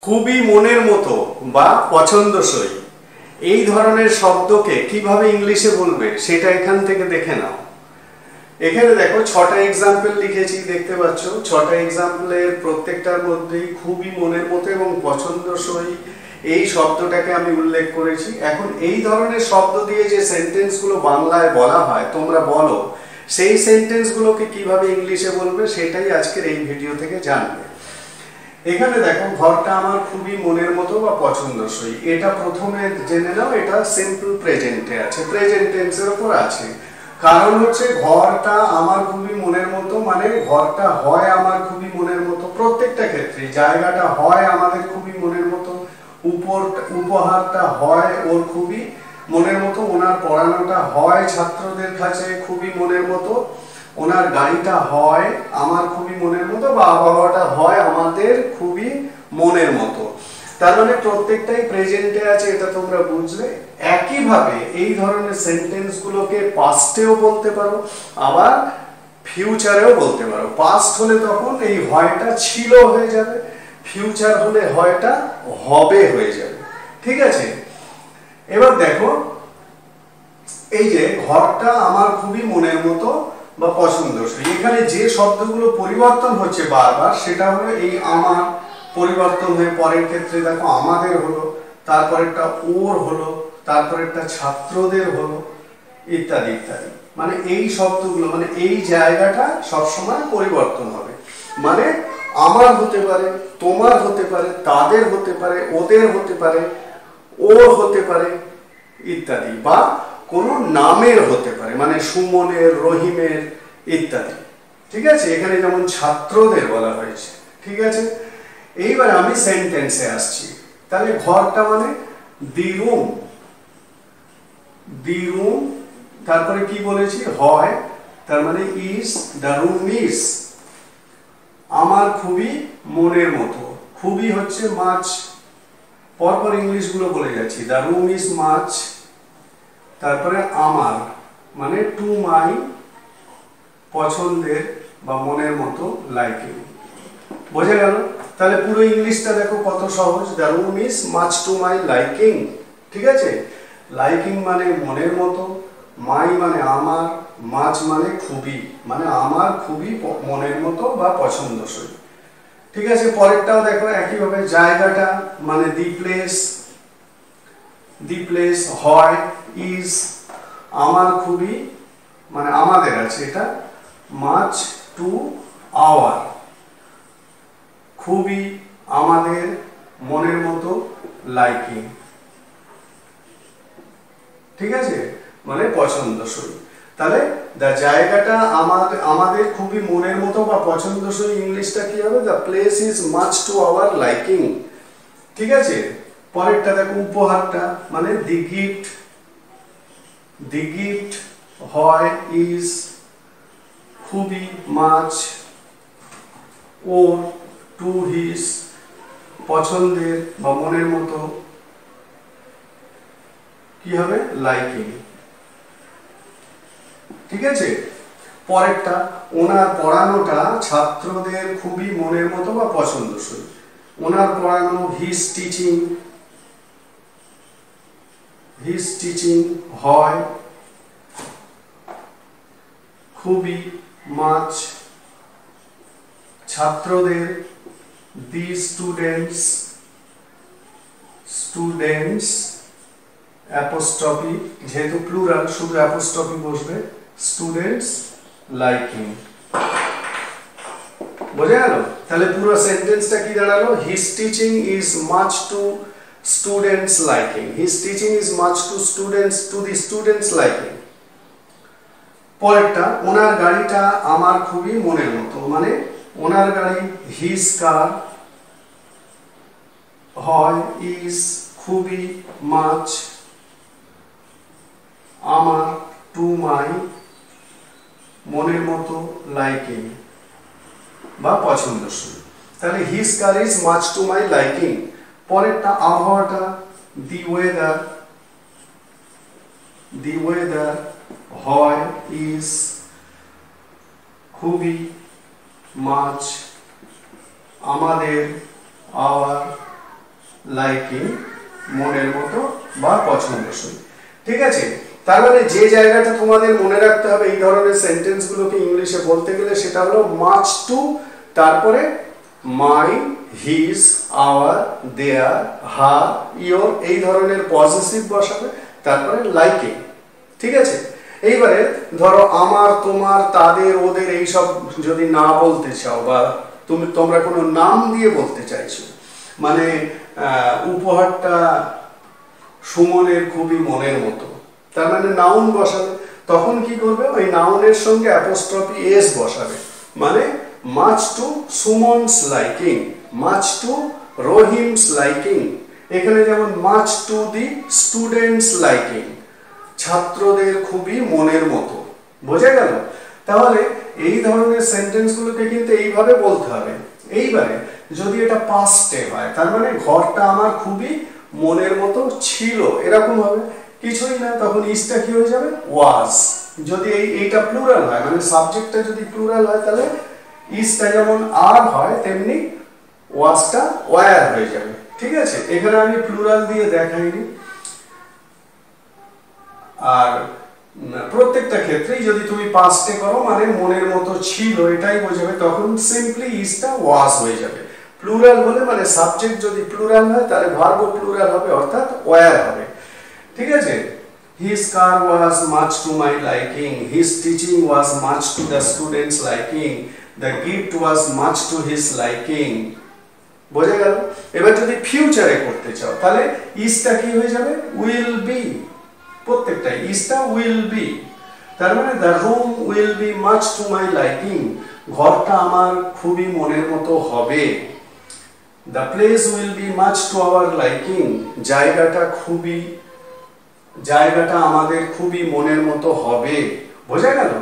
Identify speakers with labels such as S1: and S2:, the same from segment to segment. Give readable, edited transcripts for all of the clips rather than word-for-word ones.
S1: খুবই মনের মতো বা পছন্দসই এই ধরনের শব্দকে কিভাবে ইংলিশে বলবে সেটা এখান থেকে দেখে নাও। এখানে দেখো 6টা এক্সাম্পল লিখেছি, দেখতে পাচ্ছ 6টা এক্সাম্পলের প্রত্যেকটার মধ্যেই খুবই মনের মতো এবং পছন্দসই এই শব্দটাকে আমি উল্লেখ করেছি। এখন এই ধরনের শব্দ দিয়ে যে সেন্টেন্সগুলো বাংলায় বলা হয় তোমরা বলো, সেই সেন্টেন্সগুলোকে কিভাবে ইংলিশে বলবে সেটাই আজকের এই ভিডিও থেকে জানবে। এখানে দেখো ঘরটা আমার খুবই মনের মতো বা পছন্দসই, এটা প্রথমে জেনে নাও, এটা সিম্পল প্রেজেন্টে আছে, প্রেজেন্ট টেন্সের উপর আছে। কারণ হচ্ছে ঘরটা আমার খুবই মনের মতো, মানে ঘরটা হয় আমার খুবই মনের মতো প্রত্যেকটা ক্ষেত্রে, জায়গাটা হয় আমাদের খুবই মনের মতো, উপহারটা হয় ওর খুবই মনের মতো, ওনার পড়ানোটা হয় ছাত্রদের কাছে খুবই মনের মতো, ওনার গাড়িটা হয় আমার খুবই মনের মতো, বা আবহাওয়াটা হয় আমাদের খুবই মনের মতো। তার মানে প্রত্যেকটাই প্রেজেন্টে আছে, এটা তোমরা বুঝলে। একইভাবে এই ধরনের সেন্টেন্সগুলোকে পাস্টেও বলতে পারো, আবার ফিউচারেও বলতে পারো। পাস্ট হলে তখন এই হয়টা ছিল হয়ে যাবে, ফিউচার হলে হয়টা হবে হয়ে যাবে, ঠিক আছে। এবার দেখো এই যে ঘরটা আমার খুবই মনের মতো বা পছন্দসই, এখানে যে শব্দগুলো পরিবর্তন হচ্ছে বারবার সেটা হলো এই আমার পরিবর্তন হয়ে পরের ক্ষেত্রে দেখো আমাদের হলো, তারপরেরটা ওর হলো, তারপরেরটা ছাত্রদের হলো, ইত্যাদি ইত্যাদি। মানে এই শব্দগুলো মানে এই জায়গাটা সবসময় পরিবর্তন হবে, মানে আমার হতে পারে, তোমার হতে পারে, তাদের হতে পারে, ওদের হতে পারে, ওর হতে পারে ইত্যাদি, বা কোনো নামের হতে পারে, মানে সুমনের, রহিমের ইত্যাদি, ঠিক আছে। এখানে যেমন ছাত্রদের বলা হয়েছে, ঠিক আছে। এইবার আমি সেন্টেন্সে আসছি। তাহলে ঘরটা মানে দি রুম, দি রুম, তারপরে কি বলেছি হয়, তার মানে ইজ, দ্য রুম ইজ আমার খুবই মনের মতো, খুবই হচ্ছে মাছ, পরপর ইংলিশ গুলো বলে যাচ্ছি, দ্য রুম ইজ মাছ, তারপরে আমার মানে টু মাই পছন্দের বা মনের মতো, লাইকিং, বোঝা গেল। তাহলে পুরো ইংলিশটা দেখো কত সহজ, the room is much to my liking, ঠিক আছে। লাইকিং মানে মনের মতো, মাই মানে আমার, মাচ মানে খুবই, মানে আমার খুবই মনের মতো বা পছন্দসই, ঠিক আছে। পরেরটাও দেখো একইভাবে, জায়গাটা মানে দি প্লেস, দি প্লেস হয় ইজ আমার খুবই মানে আমাদের আছে, এটা মাচ টু আওয়ার খুবই আমাদের মনের মতো, লাইকিং, ঠিক আছে, মানে পছন্দসই। তাহলে দা জায়গাটা আমাদের খুবই মনের মতো বা পছন্দসই, ইংলিশটা কি হবে, the place is much to our liking, ঠিক আছে। পরেরটা দেখো উপহারটা মানে দি গিফট, দি গিফট হয় ইজ খুবই মাচ ওর টু হিজ পছন্দের বা মনের মতো, কি হবে, লাইকিং, ঠিক আছে। পরেরটা ওনার পড়ানোটা ছাত্রদের খুবই মনের মতো বা পছন্দসই, ওনার পড়ানো হিজ টিচিং, হিজ টিচিং হয় খুবই মাচ ছাত্রদের, দি স্টুডেন্টস, স্টুডেন্টস অ্যাপোস্ট্রফি, যেহেতু প্লুরাল শুধু অ্যাপোস্ট্রফি বসবে, স্টুডেন্টস লাইকিং, বোঝা গেল। তাহলে পুরো সেন্টেন্সটা কি দাঁড়ালো, his teaching is much to students liking, his teaching is much to students, to the students liking. পরেরটা ওনার গাড়িটা আমার খুবই মনের মতো, মানে ওনার গাড়ি হিজ কার হয় ইজ খুবই মাচ আমার টু মাই মনের মতো, লাইকিং বা পছন্দসই। তাহলে his car is much to my liking. পরেরটা আবহাওয়াটা দি ওয়েদার, দি ওয়েদার হয় ইজ খুবই মাচ আমাদের, আওয়ার লাইকিং মনের মতো বা পছন্দসই। ঠিক আছে, তার মানে যে জায়গাটা তোমাদের মনে রাখতে হবে এই ধরনের সেন্টেন্সগুলোকে ইংলিশে বলতে গেলে সেটা হলো মাচ টু, তারপরে my, his, our, their, her, your এই ধরনের পজিটিভ বসাবে, তারপরে লাইকিং। ঠিক আছে, এইবারে ধরো আমার, তোমার, তাদের, ওদের এইসব যদি না বলতে চাও বা তোমরা কোনো নাম দিয়ে বলতে চাইছো, মানে উপহারটা সুমনের খুবই মনের মতো, তার মানে নাউন বসাবে, তখন কি করবে ওই নাউনের সঙ্গে অ্যাপোস্ট্রফি এস বসাবে, মানে much to Suman's liking, much to Rahim's liking. এখানে যেমন much to the students liking, ছাত্রদের খুবই মনের মতো। বোঝা গেল? তাহলে এই ধরনের সেন্টেন্সগুলোকে কিন্তু এইভাবে বলতে হবে। এইবারে যদি এটা পাস্টে হয়, তার মানে ঘরটা আমার খুবই মনের মতো ছিল, এরকম হবে। কিছুই না, তখন ইসটা কি হয়ে যাবে? ওয়াজ। যদি এইটা প্লুরাল হয়, মানে সাবজেক্টটা যদি প্লুরাল হয়, তাহলে ইসটা যেমন আর হয় তেমনি ওয়াজটা ওয়ার হয়ে যাবে। ঠিক আছে, এখানে আমি প্লুরাল দিয়ে দেখাইনি। আর প্রত্যেকটা ক্ষেত্রেই যদি তুমি পাস্টে করো মানে মনের মতো ছিল এটাই বোঝাবে, তখন সিম্পলি ইসটা ওয়াজ হয়ে যাবে। প্লুরাল হলে মানে সাবজেক্ট যদি প্লুরাল হয় তাহলে ভার্বও প্লুরাল হবে, অর্থাৎ ওয়ার হবে। ঠিক আছে, his car was much to my liking, his teaching was much to the students liking, the gift was much to his liking। বোঝা গেল? এবার যদি ফিউচারে করতে চাও তাহলে ইসটা কি হয়ে যাবে? Will be. প্রত্যেকটা ইসটা উইল বি, তার মানে the room will be much to my liking, ঘরটা আমার খুবই মনের মতো হবে। the place will be much to our liking, জায়গাটা আমাদের খুবই মনের মতো হবে। বোঝা গেল?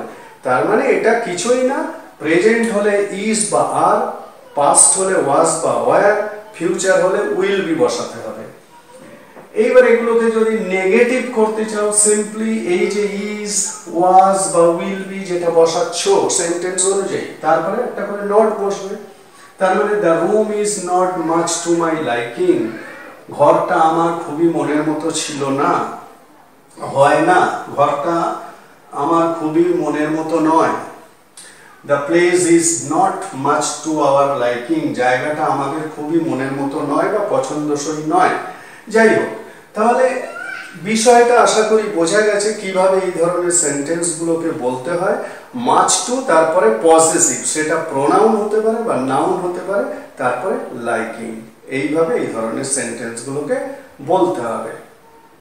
S1: তার মানে এটা কিছুই না, প্রেজেন্ট হলে ইজ বা আর, পাস্ট হলে ওয়াজ বা ওয়ার, ফিউচার হলে উইল বি বসাতে হবে। এইবার এগুলোকে যদি নেগেটিভ করতে চাও, সিম্পলি এই যে ইজ, ওয়াজ বা উইল বি যেটা বসাচ্ছ সেন্টেন্স অনুযায়ী, তারপরে একটা করে নট বসবে। তার মানে the room is not much to my liking, ঘরটা আমার খুবই মনের মতো ছিল না, হয় না, ঘরটা আমার খুবই মনের মতো নয়। The place is not much to our liking, জায়গাটা আমাদের খুবই মনের মতো নয় বা পছন্দসই নয়। যাই হোক, তাহলে বিষয়টা আশা করি বোঝা গেছে কিভাবে এই ধরনের সেন্টেন্সগুলোকে বলতে হয়। মাচ টু, তারপরে পজেসিভ, সেটা প্রোনাউন হতে পারে বা নাউন হতে পারে, তারপরে লাইকিং। এইভাবে এই ধরনের সেন্টেন্সগুলোকে বলতে হবে।